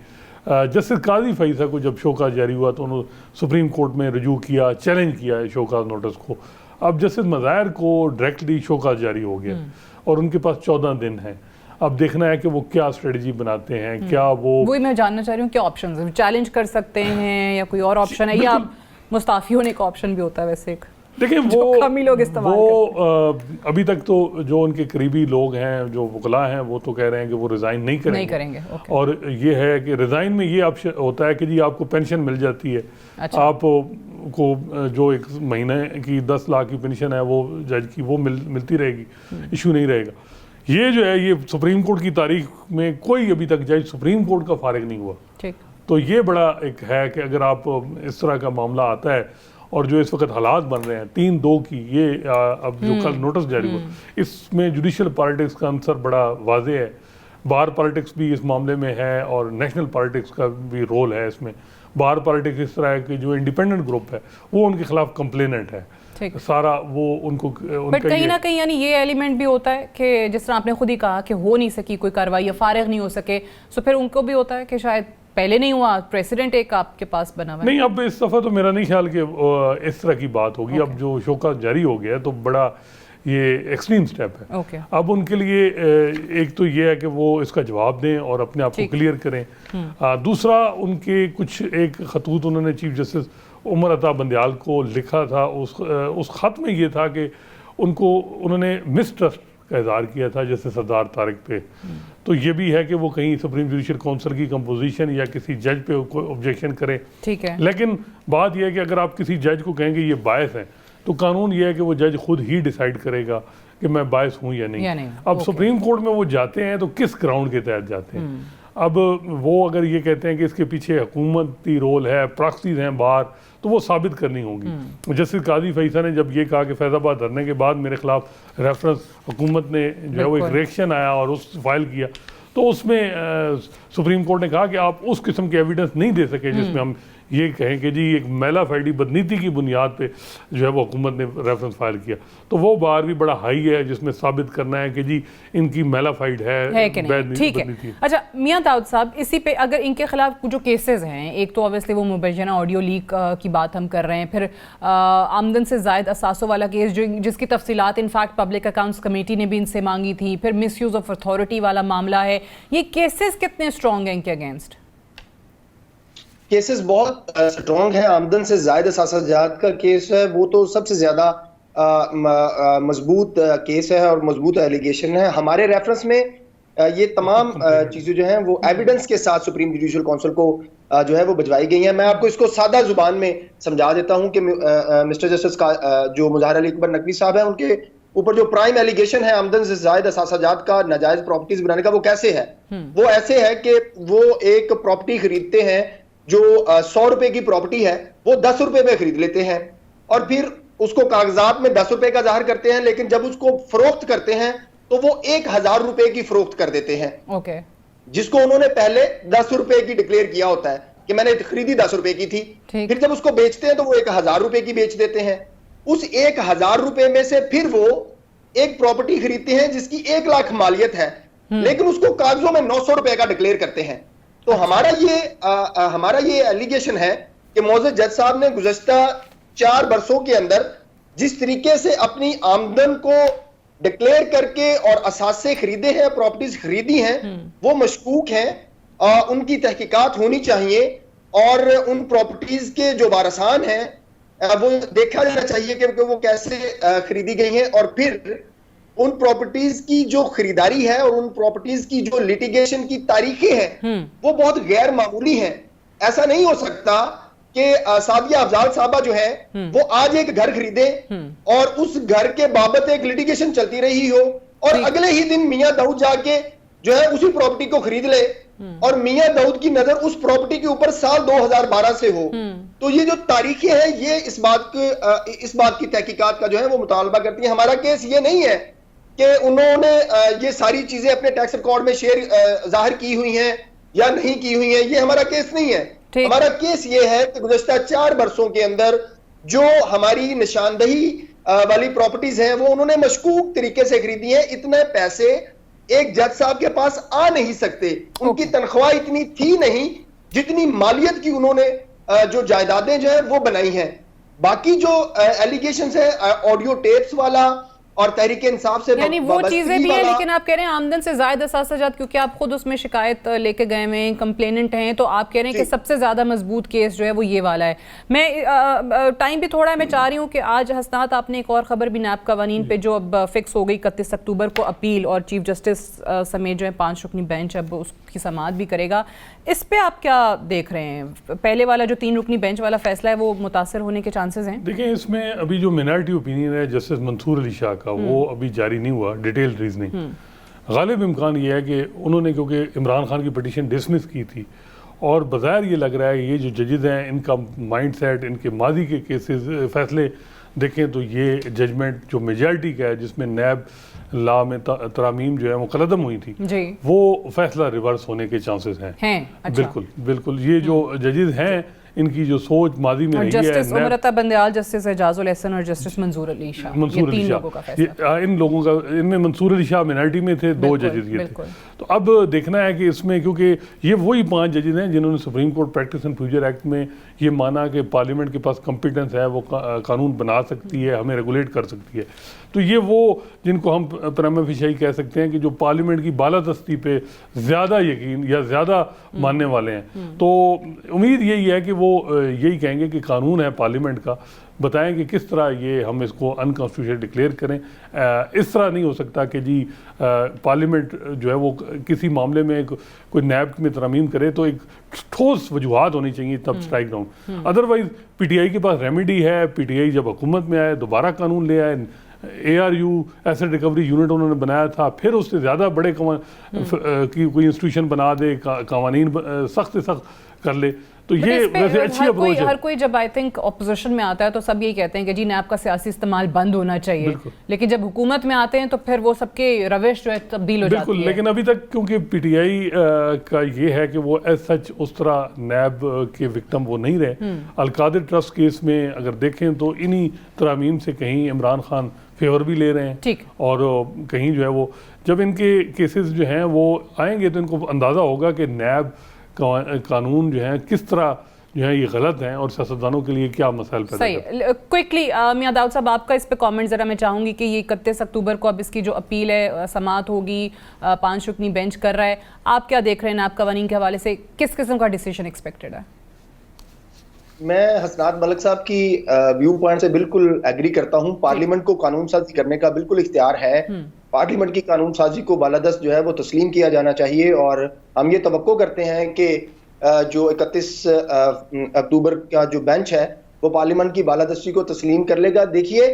जस्टिस काजी फाइसा को जब शोकाज जारी हुआ तो उन्होंने सुप्रीम कोर्ट में रजू किया, चैलेंज किया है शोकाज नोटिस को। अब जस्टिस मज़ाहिर को डायरेक्टली शोकाज जारी हो गया और उनके पास 14 दिन है। अब देखना है कि वो क्या स्ट्रेटजी बनाते हैं, क्या वो मैं जानना चाह रही हूँ क्या ऑप्शन है, चैलेंज कर सकते हैं या कोई और ऑप्शन है, या मुस्ताफी होने का ऑप्शन भी होता है? वैसे देखिए, वो अभी तक तो जो उनके करीबी लोग हैं, जो वकला हैं, वो तो कह रहे हैं कि वो रिज़ाइन नहीं करेंगे। और ये है कि रिज़ाइन में ये ऑप्शन होता है कि जी आपको पेंशन मिल जाती है। अच्छा। आपको जो एक महीने की 10 लाख की पेंशन है वो जज की वो मिलती रहेगी, इशू नहीं रहेगा। ये जो है, ये सुप्रीम कोर्ट की तारीख में कोई अभी तक जज सुप्रीम कोर्ट का फारिग नहीं हुआ। ठीक। तो ये बड़ा एक है कि अगर आप इस तरह का मामला आता है, और जो इस वक्त हालात बन रहे हैं 3-2 की, ये अब जो कल नोटिस जारी हुआ, इसमें जुडिशल पॉलिटिक्स का आंसर बड़ा वाज़ेह है। बार पॉलिटिक्स भी इस मामले में है और नेशनल पॉलिटिक्स का भी रोल है इसमें। बार पॉलिटिक्स इस तरह है कि जो इंडिपेंडेंट ग्रुप है वो उनके खिलाफ कंप्लेनेंट है सारा, वो उनको बट कहीं ना कहीं यानी ये एलिमेंट भी होता है कि जिस तरह आपने खुद ही कहा कि हो नहीं सकी कोई कार्रवाई या फारिग नहीं हो सके, तो फिर उनको भी होता है कि शायद पहले नहीं हुआ, प्रेसिडेंट एक आपके पास बना हुआ है। नहीं, अब इस दफ़ा तो मेरा नहीं ख्याल कि इस तरह की बात होगी। अब जो शोका जारी हो गया तो बड़ा ये एक्सट्रीम स्टेप है। ओके। अब उनके लिए एक तो ये है कि वो इसका जवाब दें और अपने आप को क्लियर करें। दूसरा, उनके कुछ एक खतूत उन्होंने चीफ जस्टिस उमर अता बंदयाल को लिखा था, उस खत में ये था कि उन्होंने मिसट्रस्ट का इजहार किया था जैसे सरदार तारिक पे। तो ये भी है कि वो कहीं सुप्रीम जुडिशल काउंसिल की कंपोजिशन या किसी जज पे कोई ऑब्जेक्शन करें। ठीक है। लेकिन बात यह है कि अगर आप किसी जज को कहेंगे ये बायस है, तो कानून ये है कि वो जज खुद ही डिसाइड करेगा कि मैं बायस हूँ या नहीं। अब सुप्रीम कोर्ट में वो जाते हैं तो किस ग्राउंड के तहत जाते हैं? अब वो अगर ये कहते हैं कि इसके पीछे हुकूमती रोल है, प्रॉक्सीज हैं बाहर, तो वो साबित करनी होगी। जस्टिस काजी फैसा ने जब ये कहा कि फैजाबाद धरने के बाद मेरे खिलाफ रेफरेंस हुकूमत ने जो है वो एक रिएक्शन आया और उस फाइल किया, तो उसमें सुप्रीम कोर्ट ने कहा कि आप उस किस्म के एविडेंस नहीं दे सके जिसमें हम ये कहें कि जी एक मैला फैडी बदनीति की बुनियाद पे जो है वो हुकूमत ने रेफरेंस फाइल किया। तो वो बार भी बड़ा हाई है जिसमें साबित करना है कि जी इनकी मैला फाइड है कि नहीं। ठीक है। अच्छा मियां दाऊद साहब, इसी पे अगर इनके खिलाफ जो केसेस हैं, एक तो ऑब्वियसली वो मुबैना ऑडियो लीक की बात हम कर रहे हैं, फिर आमदन से जायद असासों वाला केस जिसकी तफसीलात इनफैक्ट पब्लिक अकाउंट्स कमेटी ने भी इनसे मांगी थी, फिर मिसयूज ऑफ अथॉरिटी वाला मामला है, ये केसेस कितने स्ट्रॉन्ग हैं इनके अगेंस्ट? केसेस बहुत स्ट्रॉन्ग है। आमदन से जायद असासाजात का केस है, वो तो सबसे ज्यादा मजबूत केस है और मजबूत एलिगेशन है। हमारे रेफरेंस में ये तमाम चीजें जो हैं वो एविडेंस के साथ सुप्रीम जुडिशल काउंसिल को जो है वो भिजवाई गई हैं। मैं आपको इसको सादा जुबान में समझा देता हूं कि मिस्टर जस्टिस का जो मुज़ाहिर अली अकबर नकवी साहब है, उनके ऊपर जो प्राइम एलिगेशन है आमदन से जायद असासाजात का नाजायज प्रॉपर्टीज बनाने का, वो कैसे है? वो ऐसे है कि वो एक प्रॉपर्टी खरीदते हैं जो 100 रुपए की प्रॉपर्टी है, वो 10 रुपए में खरीद लेते हैं और फिर उसको कागजात में 10 रुपए का जाहिर करते हैं, लेकिन जब उसको फरोख्त करते हैं तो वो 1000 रुपए की फरोख्त कर देते हैं। ओके। जिसको उन्होंने पहले 10 रुपए की डिक्लेयर किया होता है कि मैंने खरीदी 10 रुपए की थी, फिर जब उसको बेचते हैं तो वो 1000 रुपए की बेच देते हैं। उस 1000 रुपए में से फिर वो एक प्रॉपर्टी खरीदते हैं जिसकी 1 लाख मालियत है, लेकिन उसको कागजों में 900 रुपए का डिक्लेयर करते हैं। तो हमारा ये एलिगेशन है कि मौजूद जज साहब ने गुज़श्ता 4 बरसों के अंदर जिस तरीके से अपनी आमदन को डिक्लेयर करके और असासे खरीदे हैं, प्रॉपर्टीज खरीदी हैं, वो मशकूक हैं। उनकी तहकीकात होनी चाहिए और उन प्रॉपर्टीज के जो वारसान हैं वो देखा जाना चाहिए कि वो कैसे खरीदी गई हैं, और फिर उन प्रॉपर्टीज की जो खरीदारी है और उन प्रॉपर्टीज की जो लिटिगेशन की तारीखें हैं वो बहुत गैर मामूली हैं। ऐसा नहीं हो सकता कि सादिया अफजाल साहबा जो है वो आज एक घर खरीदे और उस घर के बाबत एक लिटिगेशन चलती रही हो और अगले ही दिन मियां दाऊद जाके जो है उसी प्रॉपर्टी को खरीद ले और मियां दाऊद की नजर उस प्रॉपर्टी के ऊपर साल 2012 से हो। तो ये जो तारीखें हैं ये इस बात की तहकीकात का जो है वो मुतालबा करती है। हमारा केस ये नहीं है कि उन्होंने ये सारी चीजें अपने टैक्स रिकॉर्ड में जाहिर की हुई हैं या नहीं की हुई हैं, ये हमारा केस नहीं है। हमारा केस ये है कि गुज़श्ता 4 बरसों के अंदर जो हमारी निशानदही वाली प्रॉपर्टीज हैं वो उन्होंने मशकूक तरीके से खरीदी हैं। इतने पैसे एक जज साहब के पास आ नहीं सकते, उनकी तनख्वाह इतनी थी नहीं जितनी मालियत की उन्होंने जो जायदादें जो है वो बनाई हैं। बाकी जो एलिगेशंस है ऑडियो टेप्स वाला और तहरीक इंसाफ से यानी वो चीजें भी हैं, लेकिन आप कह रहे हैं आमदन से ज्यादा असासाजात, क्योंकि आप खुद उसमें शिकायत लेके गए हुए हैं, कंप्लेनेंट हैं, तो आप कह रहे हैं कि सबसे ज्यादा मजबूत केस जो है वो ये वाला है। मैं टाइम भी थोड़ा है, मैं चाह रही हूँ कि आज हसनात आपने एक और खबर भी नैब कवानीन पे जो अब फिक्स हो गई 31 अक्टूबर को अपील, और चीफ जस्टिस समेत जो है 5 रुकनी बेंच अब उसकी समाअत भी करेगा। इस पे आप क्या देख रहे हैं? पहले वाला जो 3 रुकनी बेंच वाला फैसला है वो मुतासर होने के चांसेस हैं? देखिए, इसमें अभी जो मिनॉरिटी ओपिनियन है जस्टिस मंसूर अली शाह का वो अभी जारी नहीं हुआ, डिटेल रीजनिंग। गालिब इम्कान ये है कि उन्होंने, क्योंकि इमरान खान की पिटीशन डिसमिस की थी और बज़ाहिर ये लग रहा है ये जो जजेस हैं इनका माइंड सेट, इनके माजी के केसेस फैसले देखें तो ये जजमेंट जो मेजॉरिटी का है जिसमें नैब लॉ में तरामीम जो है मुकदम हुई थी जी, वो फैसला रिवर्स होने के चांसेस हैं। अच्छा। बिल्कुल बिल्कुल, ये जो जजेस हैं इनकी जो सोच माजी में रही है। जस्टिस उमर अता बंदयाल, जस्टिस एजाजुल एहसन और जस्टिस मंसूर अली शाह, ये तीन लोगों का फैसला। इन लोगों का, इनमें मंसूर अली शाह मिनॉरिटी में थे, 2 जजेस ये थे। तो अब देखना है कि इसमें, क्योंकि ये वही 5 जजेस हैं जिन्होंने supreme court practice and future act में ये माना कि पार्लियामेंट के पास कॉम्पिटेंस है, वो कानून बना सकती है, हमें रेगुलेट कर सकती है। तो ये वो जिनको हम प्रमा फिशाई कह सकते हैं कि जो पार्लियामेंट की बालादस्ती पे ज़्यादा यकीन या ज़्यादा मानने वाले हैं। तो उम्मीद यही है कि वो यही कहेंगे कि कानून है पार्लियामेंट का, बताएं कि किस तरह ये हम इसको अनकॉन्स्टिट्यूशनल डिक्लेयर करें। इस तरह नहीं हो सकता कि जी पार्लियामेंट जो है वो किसी मामले में कोई नैब में तरमीम करे तो एक ठोस वजूहात होनी चाहिए तब स्ट्राइक डाउन। अदरवाइज पीटीआई के पास रेमेडी है, पीटीआई जब हुकूमत में आए दोबारा कानून ले आए, ARU एसेट रिकवरी यूनिट उन्होंने बनाया था, फिर उससे ज़्यादा बड़े की कोई इंस्टीट्यूशन बना दे, कानून सख्त से सख्त कर ले, तो ये वैसे अच्छी अप्रोच है। हर कोई जब आई थिंक ऑपोजिशन में आता है तो सब यही कहते हैं कि जी नैब का सियासी इस्तेमाल बंद होना चाहिए, लेकिन जब हुकूमत में आते हैं तो फिर वो सबके रविश जो है तब्दील हो जाती है। लेकिन अभी तक क्योंकि पीटीआई का ये है कि वो एज सच उस तरह नैब के विक्टिम वो नहीं रहे। अलकादिर ट्रस्ट केस में अगर देखें तो इन्हीं तरामीम से कहीं इमरान खान फेवर भी ले रहे हैं, ठीक, और कहीं जो है वो जब इनके केसेस जो हैं वो आएंगे तो इनको अंदाज़ा होगा कि नैब कानून जो है किस तरह जो है ये गलत हैं और सियासतदानों के लिए क्या मसाइल पैदा करते हैं। सही, क्विकली मियां दाऊद साहब आपका इस पे कमेंट ज़रा मैं चाहूँगी कि ये 31 अक्टूबर को अब इसकी जो अपील है समाअत होगी, 5 रुकनी बेंच कर रहा है, आप क्या देख रहे हैं नैब कवानीन के हवाले से, किस किस्म का डिसीजन एक्सपेक्टेड है? मैं हसनात मलिक साहब की व्यू पॉइंट से बिल्कुल एग्री करता हूं। पार्लियामेंट को कानून साजी करने का बिल्कुल इख्तियार है। पार्लियामेंट की कानून साजी को बालादस्त जो है वो तस्लीम किया जाना चाहिए और हम ये तवक्को करते हैं कि जो 31 अक्टूबर का जो बेंच है वो पार्लियामेंट की बालादस्ती को तस्लीम कर लेगा। देखिए,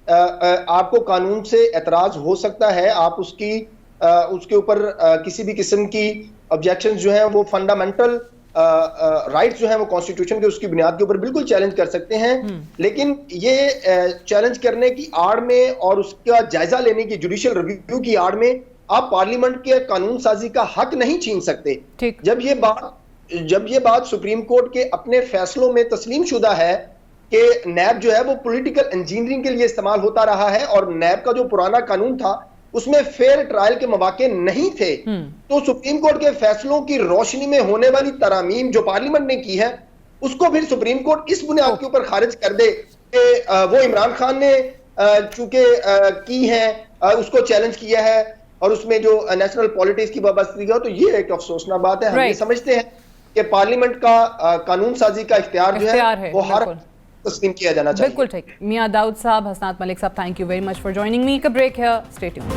आपको कानून से एतराज हो सकता है, आप उसके ऊपर किसी भी किस्म की ऑब्जेक्शन जो है वो फंडामेंटल राइट्स जो है वो कॉन्स्टिट्यूशन के उसकी बुनियाद के ऊपर बिल्कुल चैलेंज कर सकते हैं, लेकिन ये चैलेंज करने की आड़ में और उसका जायजा लेने की जुडिशियल रिव्यू की आड़ में आप पार्लियामेंट के कानून साजी का हक नहीं छीन सकते। जब ये बात सुप्रीम कोर्ट के अपने फैसलों में तस्लीम शुदा है कि नैब जो है वो पॉलिटिकल इंजीनियरिंग के लिए इस्तेमाल होता रहा है और नैब का जो पुराना कानून था उसमें फेयर ट्रायल के मौके नहीं थे, तो सुप्रीम कोर्ट के फैसलों की रोशनी में होने वाली तरामीम जो पार्लियामेंट ने की है उसको फिर सुप्रीम कोर्ट इस बुनियाद के ऊपर खारिज कर दे कि वो इमरान खान ने चूंकि की है, उसको चैलेंज किया है और उसमें जो नेशनल पॉलिटिक्स की वाबस्तगी है, तो ये एक अफसोसनाक बात है। हम ये समझते हैं कि पार्लियामेंट का कानून साजी का इख्तियार जो है वो हर तस्लीम किया जाना चाहिए। बिल्कुल ठीक। मियां दाऊद साहब, हसनात मलिक साहब, thank you very much for joining me. का ब्रेक है, स्टे ट्यून्ड।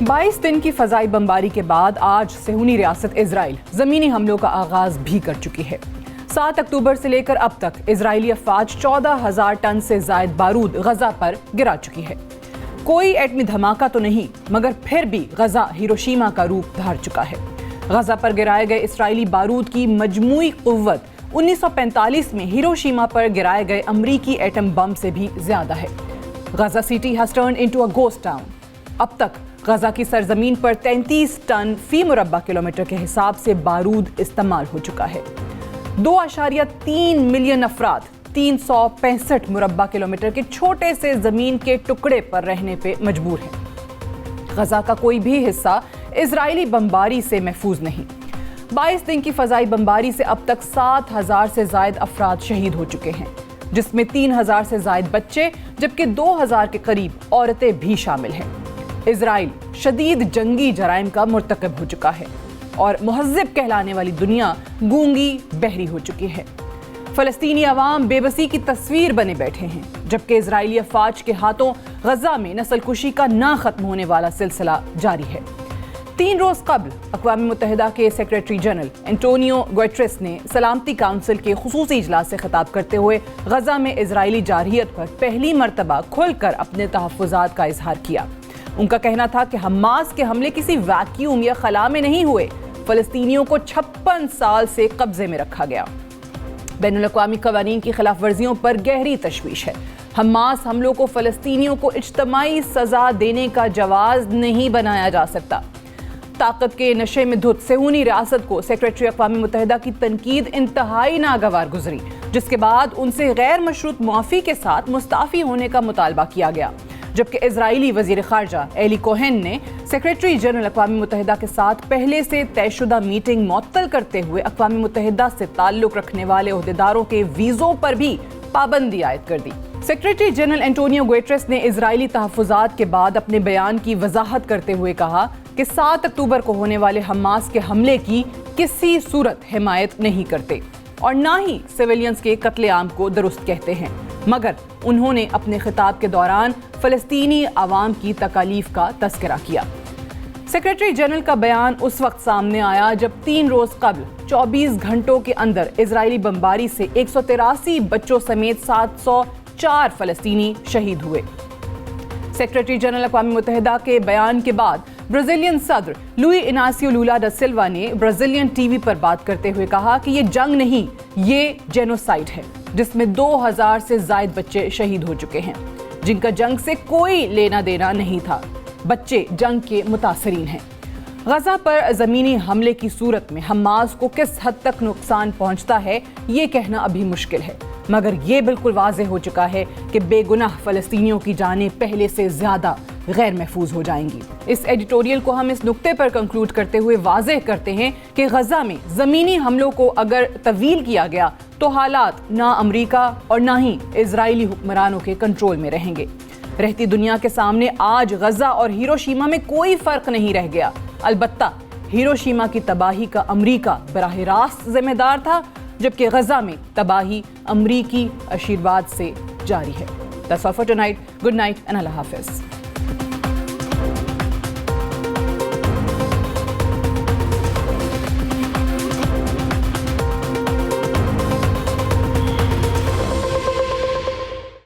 बाईस दिन की फजाई बमबारी के बाद आज सेहूनी रियासत इजराइल जमीनी हमलों का आगाज भी कर चुकी है। 7 अक्टूबर से लेकर अब तक इजरायली अफवाज 14,000 टन से जायद बारूद गजा पर गिरा चुकी है। कोई एटमी धमाका तो नहीं, मगर फिर भी गजा हिरोशिमा का रूप धार चुका है। गजा पर गिराए गए इसराइली बारूद की मजमूई कुव्वत 1945 में हिरोशिमा पर गिराए गए अमरीकी एटम बम से भी ज्यादा है। Gaza city has turned into a ghost town. अब तक गजा की सरजमीन पर 33 टन फी मुरब्बा किलोमीटर के हिसाब से बारूद इस्तेमाल हो चुका है। 2.3 मिलियन अफराद 365 मुरब्बा किलोमीटर के छोटे से जमीन के टुकड़े पर रहने पे मजबूर हैं। गजा का कोई भी हिस्सा इजरायली बमबारी से महफूज नहीं। 22 दिन की फजाई बमबारी से अब तक 7,000 से जायद अफराद शहीद हो चुके हैं, जिसमें 3,000 से जायद बच्चे जबकि 2,000 के करीब औरतें भी शामिल हैं। इजराइल शदीद जंगी जराइम का मुर्तकब हो चुका है और मुहज़्ज़िब कहलाने वाली दुनिया गूंगी बहरी हो चुकी है। फलस्तीनी अवाम बेबसी की तस्वीर बने बैठे हैं, जबकि इजरायली अफवाज के हाथों गजा में नस्लकुशी का ना खत्म होने वाला सिलसिला जारी है। 3 रोज कबल अक़वाम मुत्तहिदा के सेक्रेटरी जनरल एंटोनियो गुटेरेस ने सलामती काउंसिल के खुसूसी इजलास से खिताब करते हुए गजा में इजरायली जारहियत पर पहली मरतबा खुलकर अपने तहफ़्फ़ुज़ात का इजहार किया। उनका कहना था कि हमास के हमले किसी वैक्यूम या खला में नहीं हुए, फलस्तीनियों को 56 साल से कब्जे में रखा गया। बैनुल अक़वामी क़वानीन की खिलाफ वर्जियों पर गहरी तशवीश है। हमास हमलों को फलस्तीनियों को इज्तमाई सज़ा देने का जवाज़ नहीं बनाया जा सकता। ताकत के नशे में धुत सेहूनी रियासत को सेक्रेटरी अक़वाम मुत्तहिदा की तनकीद इंतहाई नागवार गुजरी, जिसके बाद उनसे गैर मशरूत मुआफ़ी के साथ मुस्ताफ़ी होने का मुतालबा किया गया। जबकि इजरायली वज़ीर ख़ारजा एली कोहेन ने सेक्रेटरी जनरल अक़वाम मुत्तहिदा के साथ पहले से तयशुदा मीटिंग मुअत्तल करते हुए अक़वाम मुत्तहिदा से ताल्लुक़ रखने वाले ओहदेदारों के वीज़ों पर भी पाबंदी आयद कर दी। सेक्रेटरी जनरल एंटोनियो गुटेरेस ने इजरायली तहफ़्फ़ुज़ात के बाद अपने बयान की वजाहत करते हुए कहा कि 7 अक्टूबर को होने वाले हमास के हमले की किसी सूरत हिमायत नहीं करते और ना ही सिविलियंस के कत्लेआम को दुरुस्त कहते हैं, मगर उन्होंने अपने खिताब के दौरान फ़लस्तीनी आवाम की तकालीफ का तज़किरा किया। सेक्रेटरी जनरल का बयान उस वक्त सामने आया जब 3 रोज़ कबल 24 घंटों के अंदर इजरायली बमबारी से 183 बच्चों समेत 704 फ़लस्तीनी शहीद हुए। सेक्रेटरी जनरल अक़वाम मुत्तहिदा के बयान के बाद ब्राज़ीलियन सदर लुई इनासियो लूला दा सिल्वा ने ब्राज़ीलियन टीवी पर बात करते हुए कहा कि ये जंग नहीं, ये जेनोसाइड है, जिसमें 2000 से ज़ायद बच्चे शहीद हो चुके हैं, जिनका जंग से कोई लेना देना नहीं था। बच्चे जंग के मुतासरीन हैं। गजा पर ज़मीनी हमले की सूरत में हमास को किस हद तक नुकसान पहुंचता है, ये कहना अभी मुश्किल है, मगर ये बिल्कुल वाज़ेह हो चुका है कि बेगुनाह फ़लस्तीनियों की जानें पहले से ज़्यादा गैर महफूज हो जाएंगी। इस एडिटोरियल को हम इस नुक्ते पर कंक्लूड करते हुए वाज़ेह करते हैं कि गजा में ज़मीनी हमलों को अगर तवील किया गया तो हालात ना अमरीका और ना ही इजरायली हुक्मरानों के कंट्रोल में रहेंगे। रहती दुनिया के सामने आज गजा और हिरोशिमा में कोई फ़र्क नहीं रह गया। अलबत्ता हिरोशिमा की तबाही का अमरीका बराह रास्त जिम्मेदार था, जबकि गजा में तबाही अमरीकी आशीर्वाद से जारी है। That's all for tonight. Good night and Allah Hafiz.